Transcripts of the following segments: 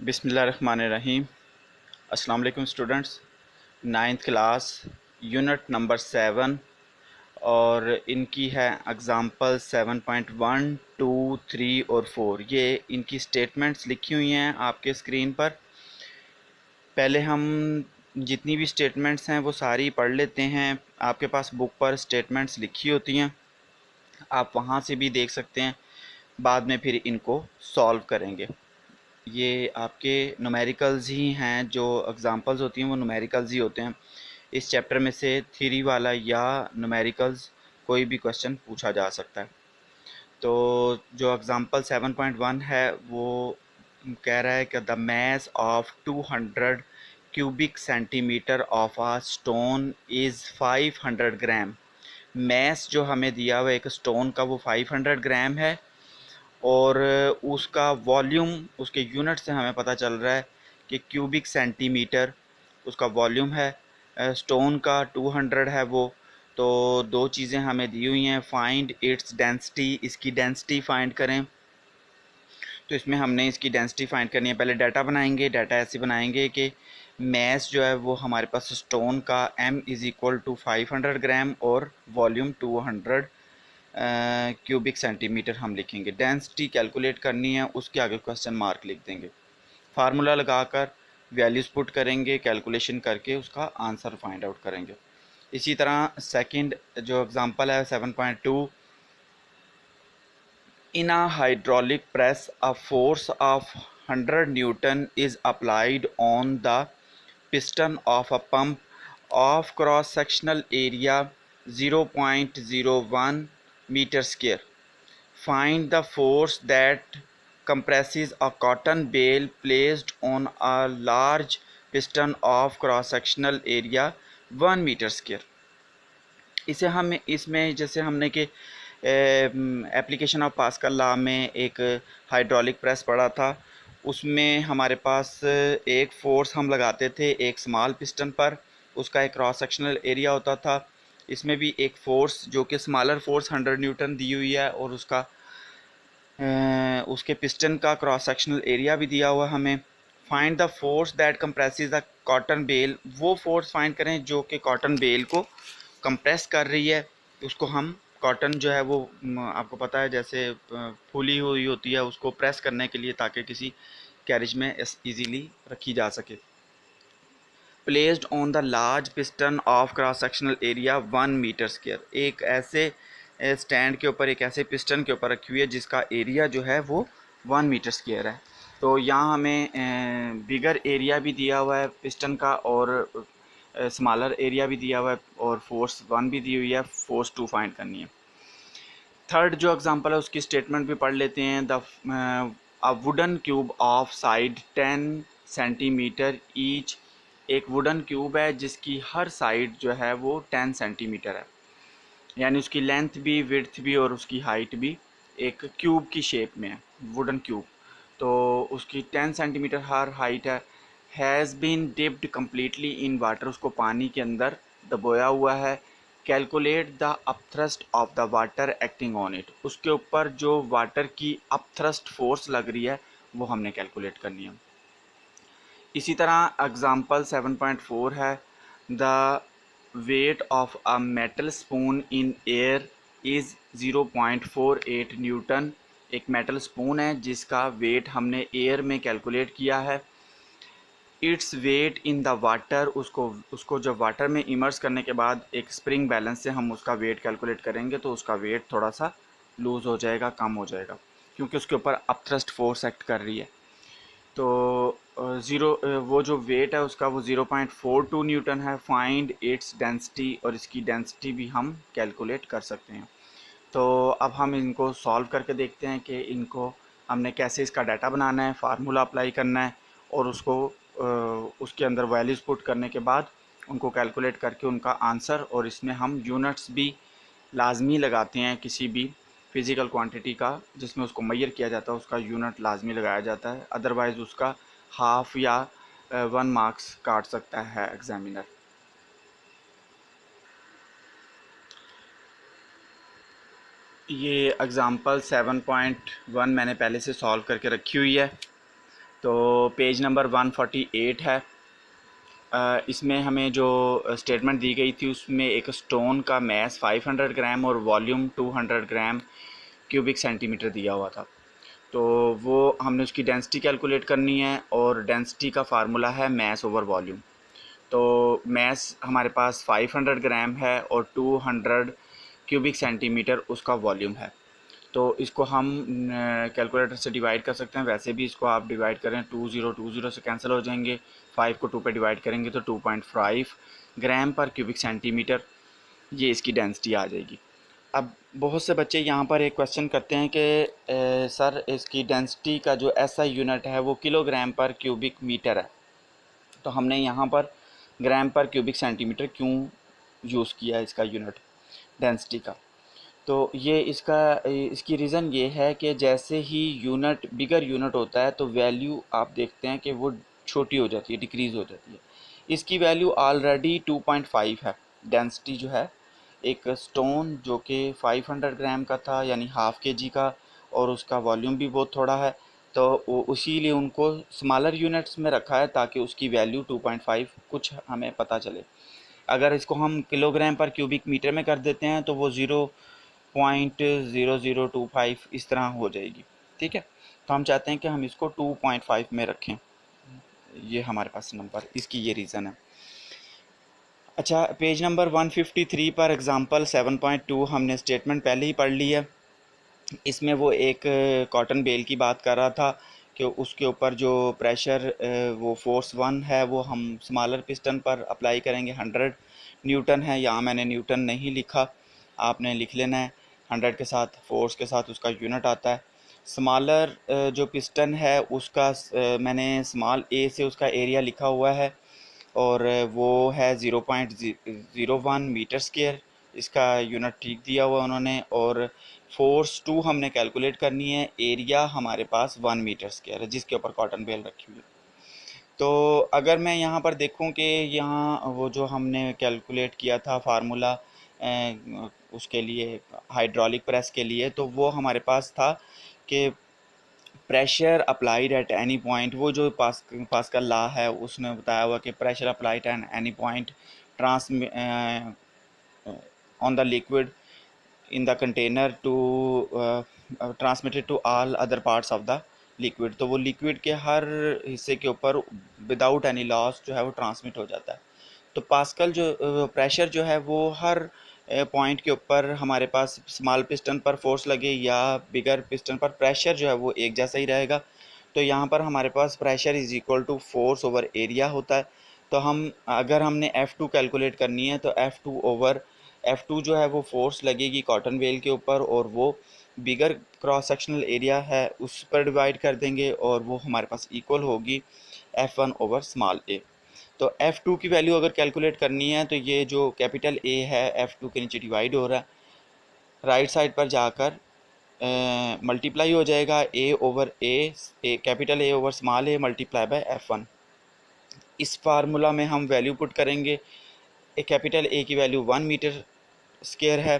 बिस्मिल्लाहिर्रहमानिर्रहीम। अस्सलाम वालेकुम students. Ninth class unit number 7 और इनकी है एग्ज़ाम्पल 7.1, 2, 3 और 4। ये इनकी स्टेटमेंट्स लिखी हुई हैं आपके स्क्रीन पर। पहले हम जितनी भी स्टेटमेंट्स हैं वो सारी पढ़ लेते हैं। आपके पास बुक पर स्टेटमेंट्स लिखी होती हैं, आप वहाँ से भी देख सकते हैं। बाद में फिर इनको सॉल्व करेंगे। ये आपके न्यूमेरिकल्स ही हैं, जो एग्ज़ाम्पल्स होती हैं वो न्यूमेरिकल्स ही होते हैं। इस चैप्टर में से थ्योरी वाला या न्यूमेरिकल्स कोई भी क्वेश्चन पूछा जा सकता है। तो जो एग्ज़ाम्पल 7.1 है वो कह रहा है कि the mass of 200 cubic centimetre of a stone is 500 gram. Mass जो हमें दिया हुआ एक स्टोन का वो 500 ग्राम है और उसका वॉल्यूम, उसके यूनिट से हमें पता चल रहा है कि क्यूबिक सेंटीमीटर उसका वॉल्यूम है। स्टोन का 200 है वो। तो दो चीज़ें हमें दी हुई हैं, फाइंड इट्स डेंसिटी, इसकी डेंसिटी फाइंड करें। तो इसमें हमने इसकी डेंसिटी फाइंड करनी है। पहले डाटा बनाएंगे। डाटा ऐसे बनाएंगे कि मैस जो है वो हमारे पास स्टोन का m इज़ इक्वल टू 500 ग्राम और वॉल्यूम 200 क्यूबिक सेंटीमीटर हम लिखेंगे। डेंसिटी कैलकुलेट करनी है, उसके आगे क्वेश्चन मार्क लिख देंगे। फार्मूला लगाकर वैल्यूज़ पुट करेंगे, कैलकुलेशन करके उसका आंसर फाइंड आउट करेंगे। इसी तरह सेकंड जो एग्जांपल है 7.2, in a hydraulic press a force of 100 newton is applied on the piston of a pump of cross sectional area 0.01 meter square. Find the force that compresses a cotton bale placed on a large piston of cross sectional area 1 meter square. इसे हम इसमें जैसे हमने कि application of pascal law में एक hydraulic press पढ़ा था, उसमें हमारे पास एक फोर्स हम लगाते थे एक स्मॉल पिस्टन पर, उसका एक क्रॉस सेक्शनल एरिया होता था। इसमें भी एक फ़ोर्स जो कि स्मॉलर फोर्स 100 न्यूटन दी हुई है और उसका उसके पिस्टन का क्रॉस सेक्शनल एरिया भी दिया हुआ हमें। Find the force that compresses the cotton bale, वो फोर्स फाइंड करें जो कि कॉटन बेल को कंप्रेस कर रही है। उसको हम कॉटन जो है वो आपको पता है जैसे फूली हुई होती है, उसको प्रेस करने के लिए ताकि किसी कैरेज में इजीली रखी जा सके। Placed on the large piston of cross sectional area 1 metre square, एक ऐसे स्टैंड के ऊपर, एक ऐसे पिस्टन के ऊपर रखी हुई है जिसका एरिया जो है वो 1 मीटर स्क्वायर है। तो यहाँ हमें बिगर एरिया भी दिया हुआ है पिस्टन का और स्मॉलर एरिया भी दिया हुआ है और फोर्स 1 भी दी हुई है, फोर्स 2 फाइंड करनी है। थर्ड जो एग्जांपल है उसकी स्टेटमेंट भी पढ़ लेते हैं। The a wooden cube of side 10 centimetre each, एक वुडन क्यूब है जिसकी हर साइड जो है वो 10 सेंटीमीटर है, यानी उसकी लेंथ भी, विड्थ भी और उसकी हाइट भी एक क्यूब की शेप में है, वुडन क्यूब। तो उसकी 10 सेंटीमीटर हर हाइट है। Has been dipped completely in water, उसको पानी के अंदर दबोया हुआ है। Calculate the upthrust of the water acting on it, उसके ऊपर जो वाटर की अपथ्रस्ट फोर्स लग रही है वो हमने कैलकुलेट करनी है। इसी तरह एग्जांपल 7.4 है, the weight of a metal spoon in air is 0.48 Newton, एक मेटल स्पून है जिसका वेट हमने एयर में कैलकुलेट किया है। Its weight in the water, उसको जब वाटर में इमर्स करने के बाद एक स्प्रिंग बैलेंस से हम उसका वेट कैलकुलेट करेंगे तो उसका वेट थोड़ा सा लूज़ हो जाएगा, कम हो जाएगा, क्योंकि उसके ऊपर अपथ्रस्ट फोर्स एक्ट कर रही है। तो वो जो वेट है उसका वो 0.42 न्यूटन है। फाइंड इट्स डेंसिटी, और इसकी डेंसिटी भी हम कैलकुलेट कर सकते हैं। तो अब हम इनको सॉल्व करके देखते हैं कि इनको हमने कैसे इसका डाटा बनाना है, फार्मूला अप्लाई करना है और उसको उसके अंदर वैल्यूज़ पुट करने के बाद उनको कैलकुलेट करके उनका आंसर, और इसमें हम यूनिट्स भी लाजमी लगाते हैं किसी भी फिज़िकल क्वांटिटी का जिसमें उसको मेजर किया जाता है, उसका यूनिट लाजमी लगाया जाता है, अदरवाइज़ उसका हाफ या 1 मार्क्स काट सकता है एग्जामिनर। ये एग्ज़ाम्पल 7.1 मैंने पहले से सॉल्व करके रखी हुई है। तो पेज नंबर 148 है। इसमें हमें जो स्टेटमेंट दी गई थी उसमें एक स्टोन का मैस 500 ग्राम और वॉल्यूम 200 ग्राम क्यूबिक सेंटीमीटर दिया हुआ था। तो वो हमने उसकी डेंसिटी कैलकुलेट करनी है और डेंसिटी का फार्मूला है मैस ओवर वॉल्यूम। तो मैस हमारे पास 500 ग्राम है और 200 क्यूबिक सेंटीमीटर उसका वॉल्यूम है। तो इसको हम कैलकुलेटर से डिवाइड कर सकते हैं। वैसे भी इसको आप डिवाइड करें 2020 से कैंसिल हो जाएंगे, 5 को 2 पे डिवाइड करेंगे तो 2.5 ग्राम पर क्यूबिक सेंटीमीटर ये इसकी डेंसिटी आ जाएगी। अब बहुत से बच्चे यहाँ पर एक क्वेश्चन करते हैं कि सर इसकी डेंसिटी का जो एसआई यूनिट है वो किलोग्राम पर क्यूबिक मीटर है, तो हमने यहाँ पर ग्राम पर क्यूबिक सेंटीमीटर क्यों यूज़ किया है इसका यूनिट डेंसिटी का। तो ये इसकी रीज़न ये है कि जैसे ही यूनिट बिगर यूनिट होता है तो वैल्यू आप देखते हैं कि वो छोटी हो जाती है, डिक्रीज़ हो जाती है। इसकी वैल्यू ऑलरेडी 2.5 है डेंसिटी जो है। एक स्टोन जो कि 500 ग्राम का था यानी हाफ के जी का, और उसका वॉल्यूम भी बहुत थोड़ा है, तो वो इसीलिए उनको स्मॉलर यूनिट्स में रखा है ताकि उसकी वैल्यू 2.5 कुछ हमें पता चले। अगर इसको हम किलोग्राम पर क्यूबिक मीटर में कर देते हैं तो वो 0.0025 इस तरह हो जाएगी। ठीक है, तो हम चाहते हैं कि हम इसको 2.5 में रखें। ये हमारे पास नंबर, इसकी ये रीज़न है। अच्छा, पेज नंबर 153 पर एग्जांपल 7.2 हमने स्टेटमेंट पहले ही पढ़ ली है। इसमें वो एक कॉटन बेल की बात कर रहा था कि उसके ऊपर जो प्रेशर वो फोर्स 1 है वो हम स्मॉलर पिस्टन पर अप्लाई करेंगे। 100 न्यूटन है, यहाँ मैंने न्यूटन नहीं लिखा, आपने लिख लेना है। 100 के साथ फोर्स के साथ उसका यूनिट आता है। स्मॉलर जो पिस्टन है उसका मैंने स्मॉल ए से उसका एरिया लिखा हुआ है और वो है 0.01 मीटर स्क्वायर, इसका यूनिट ठीक दिया हुआ उन्होंने। और फोर्स 2 हमने कैलकुलेट करनी है, एरिया हमारे पास 1 मीटर स्क्वायर है जिसके ऊपर कॉटन बेल रखी हुई है। तो अगर मैं यहाँ पर देखूँ कि यहाँ वो जो हमने कैलकुलेट किया था फार्मूला उसके लिए हाइड्रोलिक प्रेस के लिए, तो वो हमारे पास था कि pressure applied at any point, वो जो पास्कल लॉ है उसमें बताया हुआ कि pressure applied at any point trans on the liquid in the container to transmitted to all other parts of the liquid. तो वो लिक्विड के हर हिस्से के ऊपर विदाउट एनी लॉस जो है वो ट्रांसमिट हो जाता है। तो पास्कल जो प्रेशर जो है वो हर पॉइंट के ऊपर हमारे पास स्मॉल पिस्टन पर फोर्स लगे या बिगर पिस्टन पर प्रेशर जो है वो एक जैसा ही रहेगा। तो यहाँ पर हमारे पास pressure is equal to force over area होता है। तो हम अगर हमने F2 कैलकुलेट करनी है तो F2 जो है वो फोर्स लगेगी कॉटन बेल के ऊपर और वो बिगर क्रॉस सेक्शनल एरिया है उस पर डिवाइड कर देंगे और वो हमारे पास इक्वल होगी F1 ओवर स्मॉल ए। तो F2 की वैल्यू अगर कैलकुलेट करनी है तो ये जो कैपिटल A है F2 के नीचे डिवाइड हो रहा है, राइट साइड पर जाकर मल्टीप्लाई हो जाएगा A over A capital A over small A multiply by F1। इस फार्मूला में हम वैल्यू पुट करेंगे। एक कैपिटल A की वैल्यू 1 मीटर स्क्वायर है,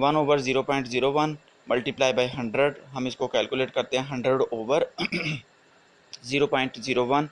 1 ओवर 0.01 मल्टीप्लाई बाय 100, हम इसको कैलकुलेट करते हैं 100 ओवर 0.01,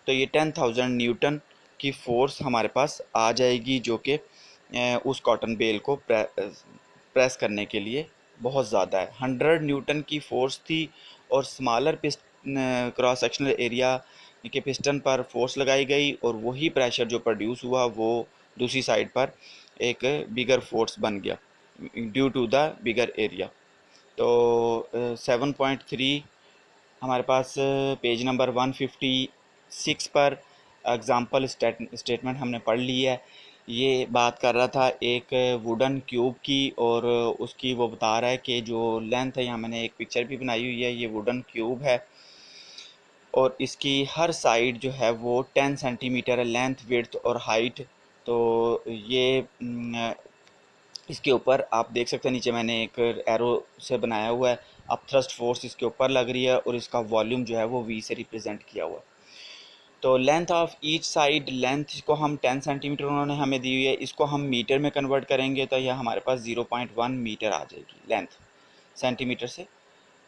तो ये 10,000 न्यूटन की फ़ोर्स हमारे पास आ जाएगी जो कि उस कॉटन बेल को प्रेस करने के लिए बहुत ज़्यादा है। 100 न्यूटन की फ़ोर्स थी और स्मॉलर क्रॉस सेक्शनल एरिया के पिस्टन पर फोर्स लगाई गई और वही प्रेशर जो प्रोड्यूस हुआ वो दूसरी साइड पर एक बिगर फोर्स बन गया due to the bigger area. तो 7.3 हमारे पास पेज नंबर 156 पर एग्ज़ाम्पल स्टेटमेंट हमने पढ़ ली है। ये बात कर रहा था एक वुडन क्यूब की और उसकी वो बता रहा है कि जो लेंथ है, यहाँ मैंने एक पिक्चर भी बनाई हुई है, ये वुडन क्यूब है और इसकी हर साइड जो है वो 10 सेंटीमीटर है लेंथ, विड्थ और हाइट। तो ये इसके ऊपर आप देख सकते हैं नीचे मैंने एक एरो से बनाया हुआ है। अब थ्रस्ट फोर्स इसके ऊपर लग रही है और इसका वॉल्यूम जो है वो V से रिप्रेजेंट किया हुआ है। तो length of each side, length इसको हम 10 सेंटीमीटर उन्होंने हमें दी हुई है, इसको हम मीटर में कन्वर्ट करेंगे तो यह हमारे पास 0.1 मीटर आ जाएगी लेंथ सेंटीमीटर से।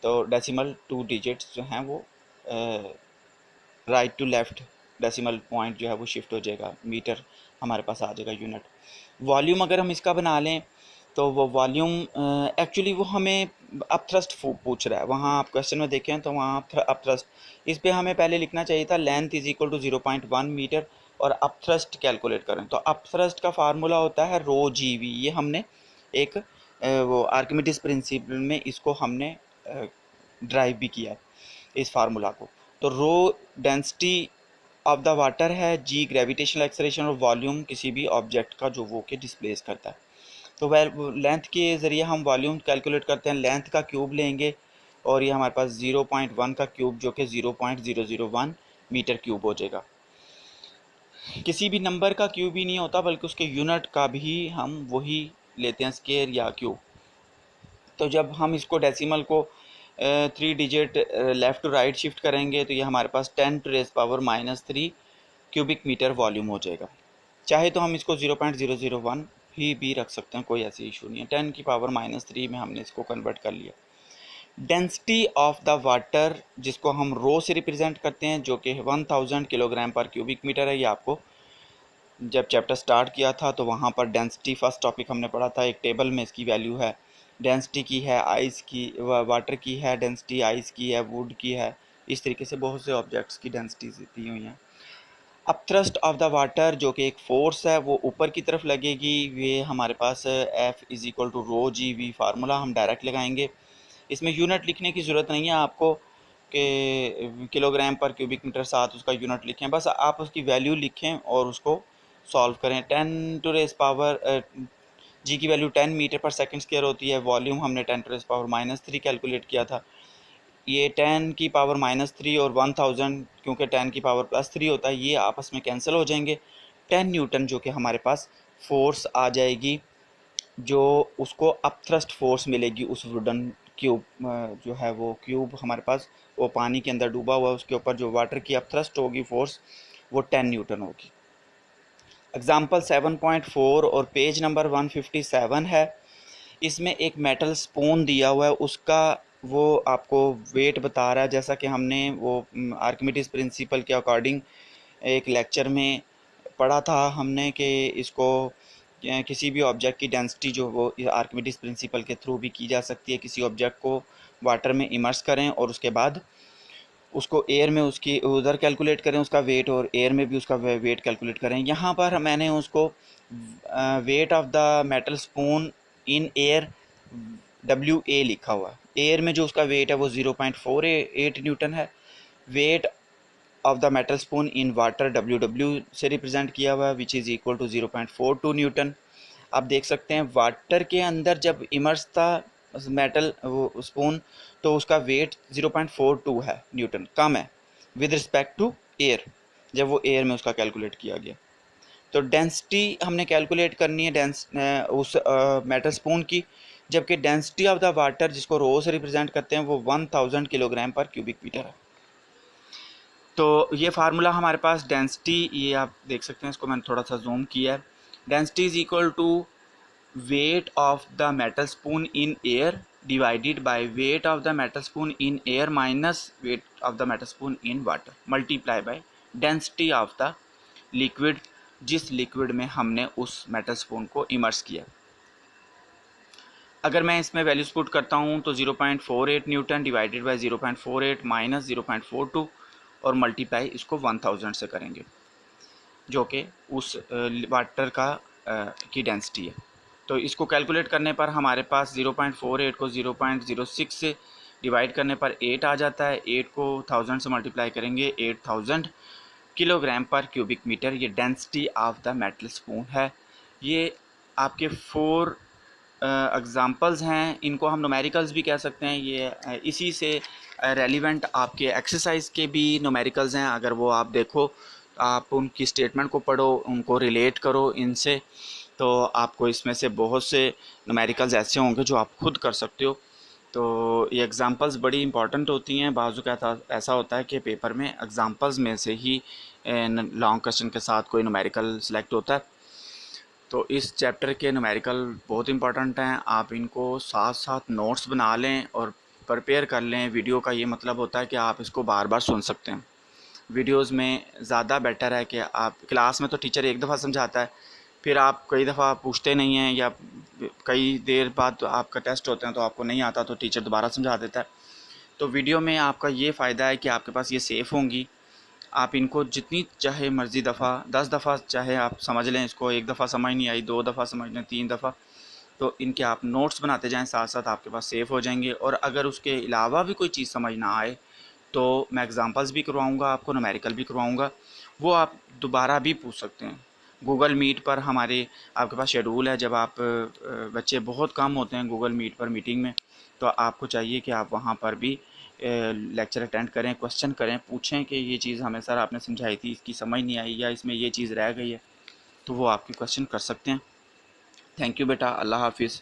तो डेसिमल 2 डिजिट्स जो हैं वो right to left decimal point जो है वो शिफ्ट हो जाएगा, मीटर हमारे पास आ जाएगा यूनिट। वॉल्यूम अगर हम इसका बना लें तो वो वॉल्यूम एक्चुअली वो हमें अपथ्रस्ट पूछ रहा है, वहाँ आप क्वेश्चन में देखें तो वहाँ अपथ्रस्ट, इस पर हमें पहले लिखना चाहिए था length is equal to 0.1 metre और अपथ्रस्ट कैलकुलेट करें। तो अपथ्रस्ट का फार्मूला होता है रो जी वी, ये हमने एक वो आर्किमिडीज प्रिंसिपल में इसको हमने ड्राइव भी किया इस फार्मूला को। तो rho density of the water है, जी ग्रेविटेशनल एक्सेलरेशन और वॉल्यूम किसी भी ऑब्जेक्ट का जो वो के डिस्प्लेस करता है। तो वह लेंथ के ज़रिए हम वॉल्यूम कैलकुलेट करते हैं, लेंथ का क्यूब लेंगे और ये हमारे पास 0.1 का क्यूब जो कि 0.001 मीटर क्यूब हो जाएगा। किसी भी नंबर का क्यूब ही नहीं होता बल्कि उसके यूनिट का भी हम वही लेते हैं, स्केयर या क्यूब। तो जब हम इसको डेसिमल को 3 digit left to right shift करेंगे तो ये हमारे पास 10⁻³ क्यूबिक मीटर वॉल्यूम हो जाएगा। चाहे तो हम इसको 0.001 भी रख सकते हैं, कोई ऐसी इशू नहीं है। 10⁻³ में हमने इसको कन्वर्ट कर लिया। डेंसिटी ऑफ द वाटर जिसको हम रो से रिप्रेजेंट करते हैं जो कि 1000 किलोग्राम पर क्यूबिक मीटर है। ये आपको जब चैप्टर स्टार्ट किया था तो वहाँ पर डेंसिटी फर्स्ट टॉपिक हमने पढ़ा था, एक टेबल में इसकी वैल्यू है, डेंसिटी की है, आइस की वाटर की है डेंसिटी, आइस की है, वुड की है, इस तरीके से बहुत से ऑब्जेक्ट्स की डेंसिटीज दी हुई हैं। अपथ्रस्ट ऑफ द वाटर जो कि एक फोर्स है वो ऊपर की तरफ लगेगी, ये हमारे पास F is equal to rho g V formula हम डायरेक्ट लगाएंगे। इसमें यूनिट लिखने की ज़रूरत नहीं है आपको कि किलोग्राम पर क्यूबिक मीटर साथ उसका यूनिट लिखें, बस आप उसकी वैल्यू लिखें और उसको सॉल्व करें। 10⁻⁻, जी की वैल्यू 10 मीटर पर सेकंड स्क्वायर होती है, वॉल्यूम हमने 10⁻³ कैलकुलेट किया था। ये 10⁻³ और 1000 क्योंकि 10⁻+3 होता है, ये आपस में कैंसिल हो जाएंगे। 10 न्यूटन जो कि हमारे पास फोर्स आ जाएगी, जो उसको अपथ्रस्ट फोर्स मिलेगी उस वुडन क्यूब जो है वो क्यूब हमारे पास वो पानी के अंदर डूबा हुआ है, उसके ऊपर जो वाटर की अपथ्रस्ट होगी फोर्स वो 10 न्यूटन होगी। एग्जाम्पल 7.4 और पेज नंबर 157 है। इसमें एक मेटल स्पून दिया हुआ है, उसका वो आपको वेट बता रहा है, जैसा कि हमने वो आर्किमिडीज प्रिंसिपल के अकॉर्डिंग एक लेक्चर में पढ़ा था हमने कि इसको किसी भी ऑब्जेक्ट की डेंसिटी जो वो आर्किमिडीज प्रिंसिपल के थ्रू भी की जा सकती है। किसी ऑब्जेक्ट को वाटर में इमर्स करें और उसके बाद उसको एयर में उसकी उधर कैलकुलेट करें उसका वेट और एयर में भी उसका वेट कैलकुलेट करें। यहाँ पर मैंने उसको wait of the metal spoon in air WA लिखा हुआ है। एयर में जो उसका वेट है वो 0.48 न्यूटन है। Weight of the metal spoon in water WW से रिप्रेजेंट किया हुआ है which is equal to 0.42 newton. आप देख सकते हैं वाटर के अंदर जब इमर्स था मेटल वो स्पून तो उसका वेट 0.42 है न्यूटन, कम है विद रिस्पेक्ट टू एयर, जब वो एयर में उसका कैलकुलेट किया गया। तो डेंसिटी हमने कैलकुलेट करनी है उस मेटल स्पून की, जबकि डेंसिटी ऑफ द वाटर जिसको रो से रिप्रेजेंट करते हैं वो 1000 किलोग्राम पर क्यूबिक मीटर है। तो ये फार्मूला हमारे पास डेंसिटी, ये आप देख सकते हैं, इसको मैंने थोड़ा सा जूम किया है। Density is equal to weight of the metal spoon in air divided by weight of the metal spoon in air minus weight of the metal spoon in water multiply by density of the liquid जिस liquid में हमने उस metal spoon को immerse किया। अगर मैं इसमें values put करता हूँ तो 0.48 न्यूटन डिवाइडेड बाय 0.48 माइनस 0.42 और मल्टीप्लाई इसको 1000 से करेंगे जो कि उस वाटर का की डेंसिटी है। तो इसको कैलकुलेट करने पर हमारे पास 0.48 को 0.06 से डिवाइड करने पर 8 आ जाता है। 8 को 1000 से मल्टीप्लाई करेंगे 8000 किलोग्राम पर क्यूबिक मीटर, ये density of the metal spoon है। ये आपके 4 एग्जांपल्स हैं, इनको हम न्यूमेरिकल्स भी कह सकते हैं। ये इसी से रेलिवेंट आपके एक्सरसाइज के भी न्यूमेरिकल्स हैं, अगर वो आप देखो, आप उनकी स्टेटमेंट को पढ़ो, उनको रिलेट करो इनसे, तो आपको इसमें से बहुत से न्यूमेरिकल्स ऐसे होंगे जो आप खुद कर सकते हो। तो ये एग्ज़ाम्पल्स बड़ी इंपॉर्टेंट होती हैं। बाजू का ऐसा होता है कि पेपर में एग्ज़ाम्पल्स में से ही लॉन्ग क्वेश्चन के साथ कोई न्यूमेरिकल सेलेक्ट होता है। तो इस चैप्टर के न्यूमेरिकल बहुत इंपॉर्टेंट हैं, आप इनको साथ साथ नोट्स बना लें और प्रिपेयर कर लें। वीडियो का ये मतलब होता है कि आप इसको बार बार सुन सकते हैं। वीडियोस में ज़्यादा बेटर है कि आप क्लास में तो टीचर एक दफ़ा समझाता है, फिर आप कई दफ़ा पूछते नहीं हैं या कई देर बाद तो आपका टेस्ट होते हैं तो आपको नहीं आता तो टीचर दोबारा समझा देता है। तो वीडियो में आपका ये फ़ायदा है कि आपके पास ये सेफ़ होंगी, आप इनको जितनी चाहे मर्ज़ी दफ़ा 10 दफ़ा चाहे आप समझ लें, इसको एक दफ़ा समझ नहीं आई 2 दफ़ा समझ लें 3 दफ़ा, तो इनके आप नोट्स बनाते जाएं, साथ साथ आपके पास सेव हो जाएंगे। और अगर उसके अलावा भी कोई चीज़ समझ ना आए तो मैं एग्ज़ाम्पल्स भी करवाऊँगा आपको, न्यूमेरिकल भी करवाऊँगा, वो आप दोबारा भी पूछ सकते हैं। गूगल मीट पर हमारे आपके पास शेड्यूल है, जब आप बच्चे बहुत कम होते हैं गूगल मीट पर मीटिंग में, तो आपको चाहिए कि आप वहाँ पर भी लेक्चर अटेंड करें, क्वेश्चन करें, पूछें कि ये चीज़ हमें सर आपने समझाई थी, इसकी समझ नहीं आई या इसमें ये चीज़ रह गई है, तो वो आपके क्वेश्चन कर सकते हैं। थैंक यू बेटा, अल्लाह हाफिज़।